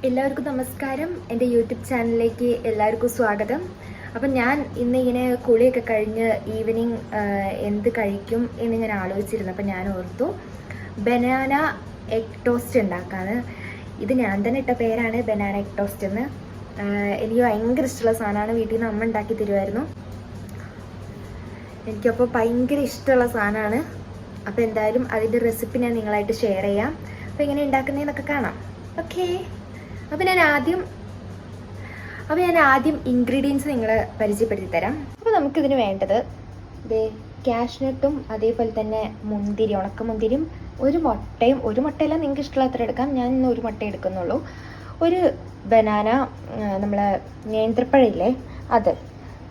എല്ലാവർക്കും നമസ്കാരം. എൻ്റെ യൂട്യൂബ് ചാനലിലേക്ക് എല്ലാവർക്കും സ്വാഗതം. അപ്പം ഞാൻ ഇന്നിങ്ങനെ കുളിയൊക്കെ കഴിഞ്ഞ് ഈവനിങ് എന്ത് കഴിക്കും എന്ന് ഞാൻ ആലോചിച്ചിരുന്നു. അപ്പം ഞാൻ ഓർത്തു ബനാന എഗ് ടോസ്റ്റ് ഉണ്ടാക്കാണ്. ഇത് ഞാൻ തന്നെ ഇട്ട പേരാണ് ബനാന എഗ് ടോസ്റ്റ് എന്ന്. എനിക്ക് ഭയങ്കര ഇഷ്ടമുള്ള സാധനമാണ്. വീട്ടിൽ നിന്ന് അമ്മ ഉണ്ടാക്കി തരുമായിരുന്നു. എനിക്കപ്പോൾ ഭയങ്കര ഇഷ്ടമുള്ള സാധനമാണ്. അപ്പോൾ എന്തായാലും അതിൻ്റെ റെസിപ്പി ഞാൻ നിങ്ങളായിട്ട് ഷെയർ ചെയ്യാം. അപ്പോൾ എങ്ങനെ ഉണ്ടാക്കുന്നതെന്നൊക്കെ കാണാം. ഓക്കേ, അപ്പോൾ ഞാൻ ആദ്യം ഇൻഗ്രീഡിയൻസ് നിങ്ങളെ പരിചയപ്പെടുത്തി തരാം. അപ്പോൾ നമുക്കിതിന് വേണ്ടത് കാഷ്നട്ടും അതേപോലെ തന്നെ മുന്തിരി, ഉണക്കമുന്തിരിയും, ഒരു മുട്ടയല്ല, നിങ്ങൾക്ക് ഇഷ്ടമുള്ള അത്ര എടുക്കാം. ഞാൻ ഇന്ന് ഒരു മുട്ട എടുക്കുന്നുള്ളൂ. ഒരു ബനാന, നമ്മളെ നേന്ത്രപ്പഴയില്ലേ അത്,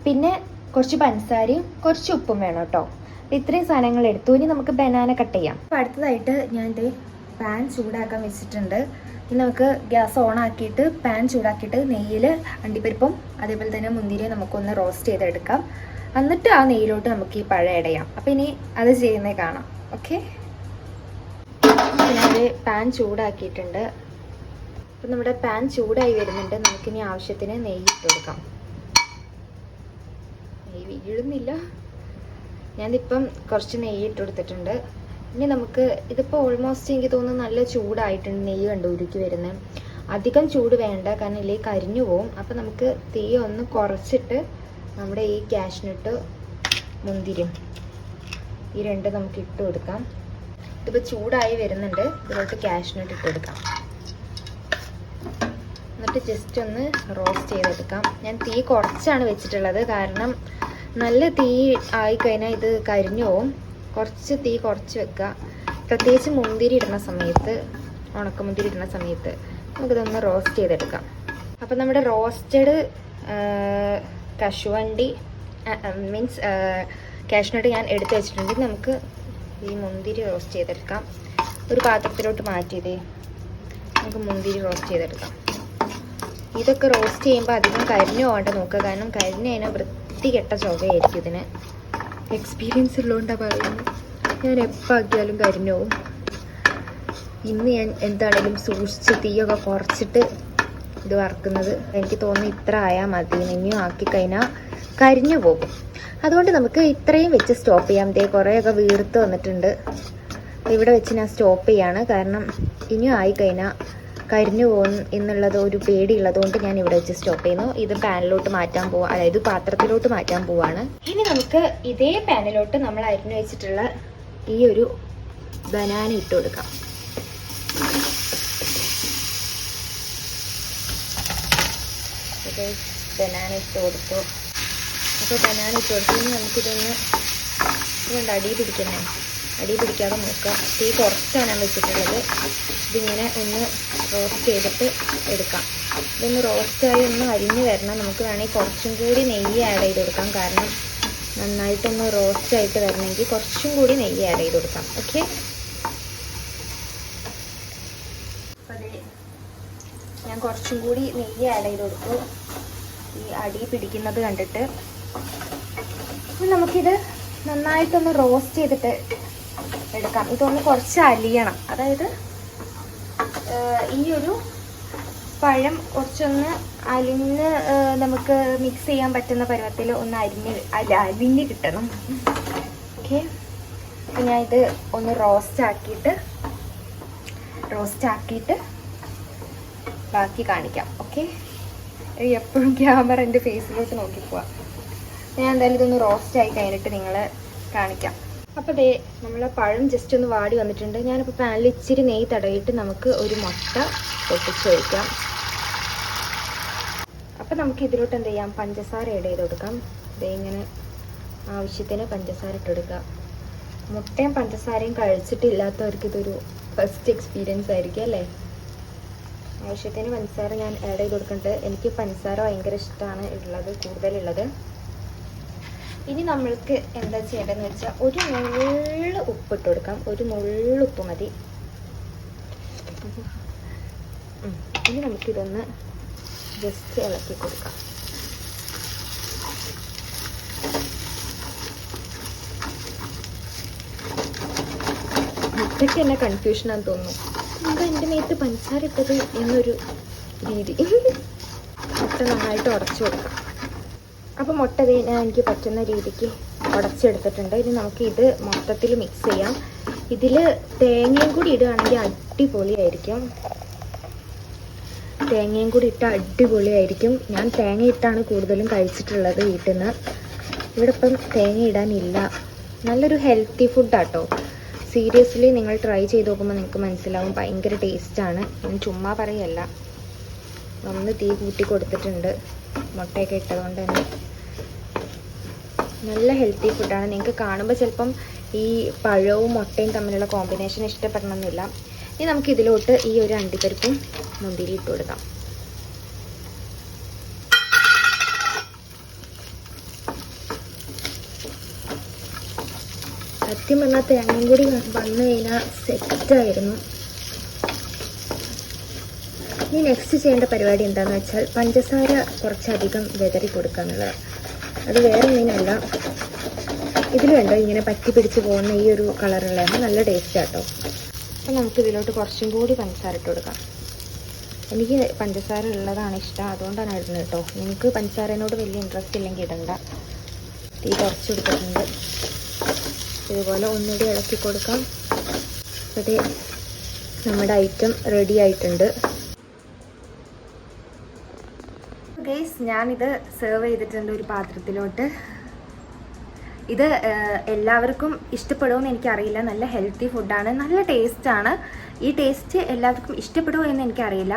പിന്നെ കുറച്ച് പഞ്ചസാരയും കുറച്ച് ഉപ്പും വേണം കേട്ടോ. ഇത്രയും സാധനങ്ങൾ എടുത്തു. ഇനി നമുക്ക് ബനാന കട്ട് ചെയ്യാം. അപ്പോൾ അടുത്തതായിട്ട് ഞാൻ പാൻ ചൂടാക്കാൻ വെച്ചിട്ടുണ്ട്. ഇനി നമുക്ക് ഗ്യാസ് ഓൺ ആക്കിയിട്ട് പാൻ ചൂടാക്കിയിട്ട് നെയ്യിൽ അണ്ടിപ്പരിപ്പും അതേപോലെ തന്നെ മുന്തിരിയും നമുക്കൊന്ന് റോസ്റ്റ് ചെയ്തെടുക്കാം. എന്നിട്ട് ആ നെയ്യിലോട്ട് നമുക്ക് ഈ പഴം ഇടയാം. അപ്പോൾ ഇനി അത് ചെയ്യുന്നത് കാണാം. ഓക്കെ, ഞാൻ പാൻ ചൂടാക്കിയിട്ടുണ്ട്. അപ്പം നമ്മുടെ പാൻ ചൂടായി വരുന്നുണ്ട്. നമുക്കിനി ആവശ്യത്തിന് നെയ്യ് ഇട്ട് കൊടുക്കാം. നെയ്യ് വീഴുന്നില്ല. ഞാനിപ്പം കുറച്ച് നെയ്യ് ഇട്ട് കൊടുത്തിട്ടുണ്ട്. ഇനി നമുക്ക് ഇതിപ്പോൾ ഓൾമോസ്റ്റ് എനിക്ക് തോന്നുന്നു നല്ല ചൂടായിട്ടുണ്ട്. നെയ്യ് കണ്ടു ഉരുക്കി വരുന്നത്. അധികം ചൂട് വേണ്ട, കാരണം ഇല്ലെങ്കിൽ കരിഞ്ഞു പോവും. അപ്പം നമുക്ക് തീ ഒന്ന് കുറച്ചിട്ട് നമ്മുടെ ഈ കാഷ്നട്ട് മുന്തിരിയും ഈ രണ്ട് നമുക്ക് ഇട്ട് കൊടുക്കാം. ഇതിപ്പോൾ ചൂടായി വരുന്നുണ്ട്. ഇതിലോട്ട് കാഷ്നട്ട് ഇട്ട് കൊടുക്കാം. എന്നിട്ട് ജസ്റ്റ് ഒന്ന് റോസ്റ്റ് ചെയ്തെടുക്കാം. ഞാൻ തീ കുറച്ചാണ് വെച്ചിട്ടുള്ളത്, കാരണം നല്ല തീ ആയിക്കഴിഞ്ഞാൽ ഇത് കരിഞ്ഞു പോവും. കുറച്ച് തീ കുറച്ച് വെക്കുക. പ്രത്യേകിച്ച് മുന്തിരി ഇടുന്ന സമയത്ത്, ഉണക്കമുന്തിരി ഇടുന്ന സമയത്ത് നമുക്കിതൊന്ന് റോസ്റ്റ് ചെയ്തെടുക്കാം. അപ്പം നമ്മുടെ റോസ്റ്റഡ് കശുവണ്ടി മീൻസ് കാഷ്നട്ട് ഞാൻ എടുത്ത് വെച്ചിട്ടുണ്ട്. നമുക്ക് ഈ മുന്തിരി റോസ്റ്റ് ചെയ്തെടുക്കാം. ഒരു പാത്രത്തിലോട്ട് മാറ്റിയതേ നമുക്ക് മുന്തിരി റോസ്റ്റ് ചെയ്തെടുക്കാം. ഇതൊക്കെ റോസ്റ്റ് ചെയ്യുമ്പോൾ അധികം കരിഞ്ഞു പോകേണ്ട നോക്കുക, കാരണം കരിഞ്ഞ് കഴിഞ്ഞാൽ വൃത്തികെട്ട ചുവയായിരിക്കും. ഇതിന് എക്സ്പീരിയൻസ് ഉള്ളതുകൊണ്ടാണ് പറയുന്നത്. ഞാൻ എപ്പോൾ ആക്കിയാലും കരിഞ്ഞു പോവും. ഇന്ന് ഞാൻ എന്താണെങ്കിലും സൂക്ഷിച്ച് തീയൊക്കെ കുറച്ചിട്ട് ഇത് വറുക്കുന്നത്. എനിക്ക് തോന്നുന്നു ഇത്ര ആയാൽ മതി. ഇനിയും ആക്കിക്കഴിഞ്ഞാൽ കരിഞ്ഞു പോകും. അതുകൊണ്ട് നമുക്ക് ഇത്രയും വെച്ച് സ്റ്റോപ്പ് ചെയ്യാം. കുറേയൊക്കെ വീർത്ത് വന്നിട്ടുണ്ട്. ഇവിടെ വെച്ച് ഞാൻ സ്റ്റോപ്പ് ചെയ്യാണ്, കാരണം ഇനിയും ആയിക്കഴിഞ്ഞാൽ കരിഞ്ഞു പോകും എന്നുള്ളത് ഒരു പേടിയുള്ളത് കൊണ്ട് ഞാൻ ഇവിടെ വെച്ച് സ്റ്റോപ്പ് ചെയ്യുന്നു. ഇത് പാനിലോട്ട് മാറ്റാൻ പോവാം, അതായത് പാത്രത്തിലോട്ട് മാറ്റാൻ പോവാണ്. ഇനി നമുക്ക് ഇതേ പാനിലോട്ട് നമ്മൾ അരിഞ്ഞു വെച്ചിട്ടുള്ള ഈ ഒരു ബനാന ഇട്ട് കൊടുക്കാം. ബനാന ഇട്ട് കൊടുത്തു. അപ്പോൾ ബനാന ഇട്ട് കൊടുത്തു. ഇനി നമുക്കിതൊന്ന് ഇതുകൊണ്ട് അടി പിടിക്കാതെ നോക്കുക. തീ കുറച്ചാണ് ഞാൻ വെച്ചിട്ടുള്ളത്. ഇതിങ്ങനെ ഒന്ന് റോസ്റ്റ് ചെയ്തിട്ട് എടുക്കാം. ഇതൊന്ന് റോസ്റ്റായി ഒന്ന് അരിഞ്ഞ് വരണം. നമുക്ക് വേണമെങ്കിൽ കുറച്ചും കൂടി നെയ്യ് ആഡ് ചെയ്ത് കൊടുക്കാം, കാരണം നന്നായിട്ടൊന്ന് റോസ്റ്റായിട്ട് വരണമെങ്കിൽ കുറച്ചും കൂടി നെയ്യ് ആഡ് ചെയ്ത് കൊടുക്കാം. ഓക്കെ, ഞാൻ കുറച്ചും കൂടി നെയ്യ് ആഡ് ചെയ്ത് കൊടുത്തു. ഈ അടി പിടിക്കുന്നത് കണ്ടിട്ട് നമുക്കിത് നന്നായിട്ടൊന്ന് റോസ്റ്റ് ചെയ്തിട്ട് എടുക്കാം. ഇതൊന്ന് കുറച്ച് അലിയണം, അതായത് ഈ ഒരു പഴം കുറച്ചൊന്ന് അലിഞ്ഞ് നമുക്ക് മിക്സ് ചെയ്യാൻ പറ്റുന്ന പരുവത്തിൽ ഒന്ന് അലിഞ്ഞ് കിട്ടണം. ഓക്കെ, അപ്പം ഞാൻ ഇത് ഒന്ന് റോസ്റ്റ് ആക്കിയിട്ട് ബാക്കി കാണിക്കാം. ഓക്കെ, എപ്പോഴും ക്യാമറ എൻ്റെ ഫേസിലോട്ട് നോക്കി പോവാം. ഞാൻ എന്തായാലും ഇതൊന്ന് റോസ്റ്റ് ആയി കഴിഞ്ഞിട്ട് നിങ്ങളെ കാണിക്കാം. അപ്പോൾ നമ്മളെ പഴം ജസ്റ്റ് ഒന്ന് വാടി വന്നിട്ടുണ്ട്. ഞാനിപ്പോൾ പാനിൽ ഇച്ചിരി നെയ്യ് തടവിയിട്ട് നമുക്ക് ഒരു മുട്ട പൊട്ടിച്ചൊഴിക്കാം. അപ്പോൾ നമുക്ക് ഇതിലോട്ട് എന്ത് ചെയ്യാം, പഞ്ചസാര ആഡ് ചെയ്ത് കൊടുക്കാം. ഇങ്ങനെ ആവശ്യത്തിന് പഞ്ചസാര ഇട്ട് കൊടുക്കുക. മുട്ടയും പഞ്ചസാരയും കഴിച്ചിട്ടില്ലാത്തവർക്ക് ഇതൊരു ഫസ്റ്റ് എക്സ്പീരിയൻസ് ആയിരിക്കും അല്ലേ. ആവശ്യത്തിന് പഞ്ചസാര ഞാൻ ആഡ് ചെയ്ത് കൊടുക്കുന്നുണ്ട്. എനിക്ക് പഞ്ചസാര ഭയങ്കര ഇഷ്ടമാണ് കൂടുതലുള്ളത്. ഇനി നമ്മൾക്ക് എന്താ ചെയ്യേണ്ടതെന്ന് വെച്ചാൽ ഒരു നുള്ള് ഉപ്പിട്ട് കൊടുക്കാം. ഒരു നുള്ള് ഉപ്പ് മതി. ഇനി നമുക്കിതൊന്ന് ജസ്റ്റ് ഇളക്കി കൊടുക്കാം. മുട്ടയ്ക്ക് തന്നെ കൺഫ്യൂഷനാന്ന് തോന്നുന്നു. എന്താ എൻ്റെ മേത്ത് പഞ്ചസാര ഇട്ടത് എന്നൊരു രീതി. മുട്ട നന്നായിട്ട് ഉടച്ചു കൊടുക്കാം. അപ്പോൾ മുട്ട ഞാൻ എനിക്ക് പറ്റുന്ന രീതിക്ക് ഉടച്ചെടുത്തിട്ടുണ്ട്. ഇനി നമുക്ക് ഇത് മൊത്തത്തിൽ മിക്സ് ചെയ്യാം. ഇതിൽ തേങ്ങയും കൂടി ഇടുകയാണെങ്കിൽ അടിപൊളിയായിരിക്കും. തേങ്ങയും കൂടി ഇട്ട അടിപൊളിയായിരിക്കും. ഞാൻ തേങ്ങ ഇട്ടാണ് കൂടുതലും കഴിച്ചിട്ടുള്ളത് വീട്ടിൽ നിന്ന്. ഇവിടെ ഇപ്പം തേങ്ങ ഇടാനില്ല. നല്ലൊരു ഹെൽത്തി ഫുഡാട്ടോ. സീരിയസ്ലി നിങ്ങൾ ട്രൈ ചെയ്ത് നോക്കുമ്പോൾ നിങ്ങൾക്ക് മനസ്സിലാവും, ഭയങ്കര ടേസ്റ്റാണ്. ഞാൻ ചുമ്മാ പറയല്ല. ഒന്ന് തീ കൂട്ടി കൊടുത്തിട്ടുണ്ട് മുട്ടയൊക്കെ ഇട്ടതുകൊണ്ട് തന്നെ. നല്ല ഹെൽത്തി ഫുഡാണ്. നിങ്ങൾക്ക് കാണുമ്പോൾ ചിലപ്പം ഈ പഴവും മുട്ടയും തമ്മിലുള്ള കോമ്പിനേഷൻ ഇഷ്ടപ്പെടണമെന്നില്ല. ഇനി നമുക്ക് ഇതിലോട്ട് ഈ ഒരു അണ്ടിപ്പരിപ്പും മുന്തിരി ഇട്ട് കൊടുക്കാം. സത്യം പറഞ്ഞാൽ തേങ്ങയും കൂടി വന്നു കഴിഞ്ഞാൽ സെറ്റായിരുന്നു. ഇനി നെക്സ്റ്റ് ചെയ്യേണ്ട പരിപാടി എന്താണെന്ന് വെച്ചാൽ പഞ്ചസാര കുറച്ചധികം വിതറി കൊടുക്കുക എന്നുള്ളത്. അത് വേറെ ഒന്നിനല്ല, ഇതിൽ വേണ്ട ഇങ്ങനെ പറ്റി പിടിച്ച് പോകുന്ന ഈ ഒരു കളറുള്ളതാണ്. നല്ല ടേസ്റ്റ് ആട്ടോ. അപ്പം നമുക്ക് ഇതിലോട്ട് കുറച്ചും കൂടി പഞ്ചസാര ഇട്ട് കൊടുക്കാം. എനിക്ക് പഞ്ചസാര ഉള്ളതാണ് ഇഷ്ടം, അതുകൊണ്ടാണ് ഇടുന്നത് കേട്ടോ. നിങ്ങൾക്ക് പഞ്ചസാരേനോട് വലിയ ഇൻട്രസ്റ്റ് ഇല്ലെങ്കിൽ ഇടണ്ട. തീ കുറച്ച് കൊടുത്തിട്ടുണ്ട്. ഇതുപോലെ ഒന്നുകൂടി ഇളക്കി കൊടുക്കാം. അത് നമ്മുടെ ഐറ്റം റെഡി ആയിട്ടുണ്ട്. ഗൈസ്, ഞാനിത് സെർവ് ചെയ്തിട്ടുണ്ട് ഒരു പാത്രത്തിലോട്ട്. ഇത് എല്ലാവർക്കും ഇഷ്ടപ്പെടുമോ എന്ന് എനിക്കറിയില്ല. നല്ല ഹെൽത്തി ഫുഡാണ്, നല്ല ടേസ്റ്റാണ്. ഈ ടേസ്റ്റ് എല്ലാവർക്കും ഇഷ്ടപ്പെടുമോ എന്ന് എനിക്കറിയില്ല.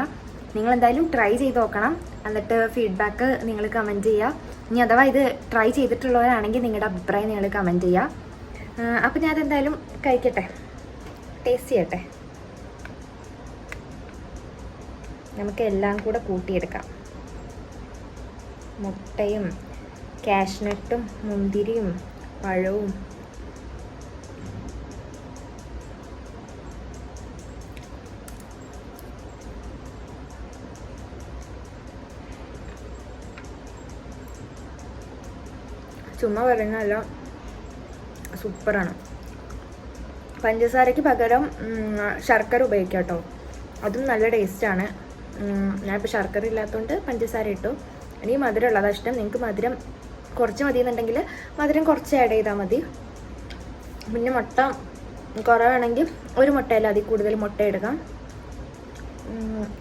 നിങ്ങളെന്തായാലും ട്രൈ ചെയ്ത് നോക്കണം. എന്നിട്ട് ഫീഡ്ബാക്ക് നിങ്ങൾ കമൻറ്റ് ചെയ്യുക. ഇനി അഥവാ ഇത് ട്രൈ ചെയ്തിട്ടുള്ളവരാണെങ്കിൽ നിങ്ങളുടെ അഭിപ്രായം നിങ്ങൾ കമൻറ്റ് ചെയ്യുക. അപ്പം ഞാനെന്തായാലും കഴിക്കട്ടെ, ടേസ്റ്റ് ചെയ്യട്ടെ. നമുക്ക് എല്ലാം കൂടെ കൂട്ടിയെടുക്കാം. മുട്ടയും കാഷ്നട്ടും മുന്തിരിയും പഴവും ചുമ്മാ പറയുന്നതല്ല, സൂപ്പറാണ്. പഞ്ചസാരയ്ക്ക് പകരം ശർക്കര ഉപയോഗിക്കാം കേട്ടോ, അതും നല്ല ടേസ്റ്റാണ്. ഞാനിപ്പോൾ ശർക്കര ഇല്ലാത്തതുകൊണ്ട് പഞ്ചസാര ഇട്ടു. എനിക്ക് മധുരം ഉള്ളതാണ് ഇഷ്ടം. നിങ്ങൾക്ക് മധുരം കുറച്ച് മതി എന്നുണ്ടെങ്കിൽ മധുരം കുറച്ച് ആഡ് ചെയ്താൽ മതി. പിന്നെ മുട്ട കുറവാണെങ്കിൽ ഒരു മുട്ടയല്ല അതിൽ കൂടുതൽ മുട്ട എടുക്കാം.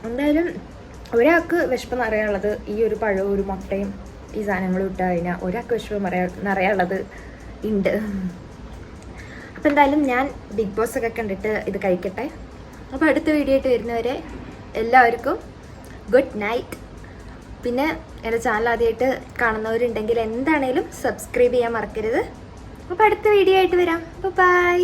എന്തായാലും ഒരാൾക്ക് വിശപ്പ് നിറയാനുള്ളത് ഈ ഒരു പഴവും ഒരു മുട്ടയും ഈ സാധനങ്ങളും ഇട്ട് കഴിഞ്ഞാൽ ഒരാൾക്ക് വിശപ്പ് നിറയാനുള്ളത് ഉണ്ട്. അപ്പോൾ എന്തായാലും ഞാൻ ബിഗ് ബോസ് ഒക്കെ കണ്ടിട്ട് ഇത് കഴിക്കട്ടെ. അപ്പോൾ അടുത്ത വീഡിയോ ആയിട്ട് വരുന്നവരെ എല്ലാവർക്കും ഗുഡ് നൈറ്റ്. പിന്നെ എൻ്റെ ചാനൽ ആദ്യമായിട്ട് കാണുന്നവരുണ്ടെങ്കിൽ എന്താണേലും സബ്സ്ക്രൈബ് ചെയ്യാൻ മറക്കരുത്. അപ്പോൾ അടുത്ത വീഡിയോ ആയിട്ട് വരാം. ബൈ.